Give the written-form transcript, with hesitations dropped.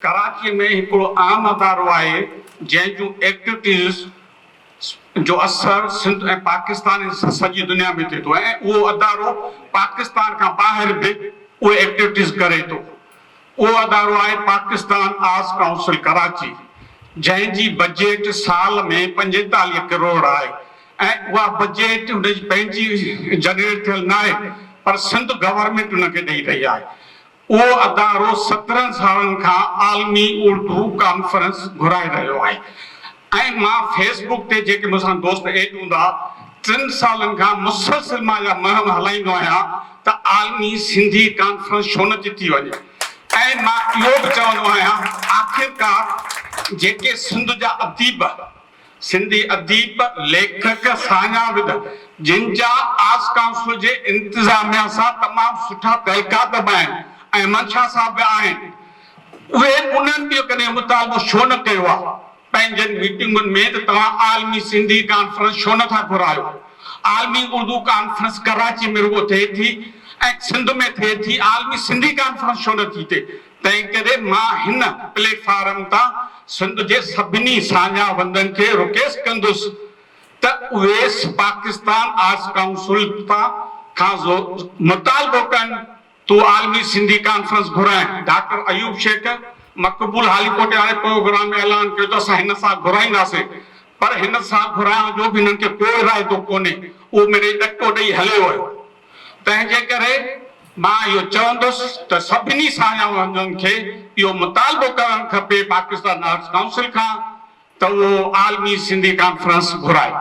कराची में हिकिड़ो आम अदारो आहे जंहिंजूं एक्टिविटीज़ जो असर सिंध ऐं पाकिस्तान ऐं सॼी दुनिया में थिए थो ऐं उहो अदारो पाकिस्तान खां ॿाहिरि बि उहे एक्टिविटीज़ करे थो। उहो अदारो आहे पाकिस्तान आर्ट्स काउंसिल कराची, जंहिंजी बजट साल में 45 करोड़ आहे ऐं उहा बजट उनजी पंहिंजी जनरेट थियल न आहे, पर सिंध गवर्नमेंट उनखे ॾेई रही आहे। उहो अदारो 17 सालनि खां आलमी उर्दू कॉन्फ्रेंस घुराए रहियो आहे ऐं मां फेसबुक ते जेके मूंसां दोस्त एड हूंदा 3 सालनि खां मुसलसिल मां इहा मुहिम हलाईंदो आहियां त आलमी सिंधी कॉन्फ्रेंस छो न थी वञे। ऐं मां इहो बि चवंदो आहियां आख़िरकार जेके सिंध जा अदीब, सिंधी अदीब, लेखक, साञाविद जिन जा आर्ट्स काउंसिल जे इंतिज़ामिया सां तमामु सुठा तहक़ीक़ात बि आहिनि ऐं मंशा साहब बि आहिनि, उहे उन्हनि बि कॾहिं मुतालबो छो न कयो आहे पंहिंजनि मीटिंगुनि में त तव्हां आलमी सिंधी कॉन्फ्रेंस छो नथा घुरायो। आलमी उर्दू कॉन्फ्रेंस कराची में रुगो थिए थी ऐं सिंध में थिए थी, आलमी सिंधी कॉन्फ्रेंस छो नथी थिए। तंहिं करे मां हिन प्लेटफॉर्म तां सिंध जे सभिनी साञावंदनि खे रिक्वेस्ट कंदुसि त उहे पाकिस्तान आर्ट्स काउंसिल खां मुतालबो कनि तो आलमी सिंधी कॉन्फ्रेंस घुराइनि। डॉक्टर अयूब शेख मक़बूल हालीकोट हाणे प्रोग्राम में ऐलान कयो त असां हिन सां घुराईंदासीं, पर हिन सां घुराइण जो बि हिननि खे कोई इरादो कोन्हे, उहो मेरे ॾको ॾेई हलियो वियो। तंहिंजे करे मां इहो चवंदुसि त सभिनी साञावंदनि खे इहो मुतालबो करणु खपे पाकिस्तान आर्ट्स काउंसिल खां त उहो आलमी सिंधी कॉन्फ्रेंस घुराए।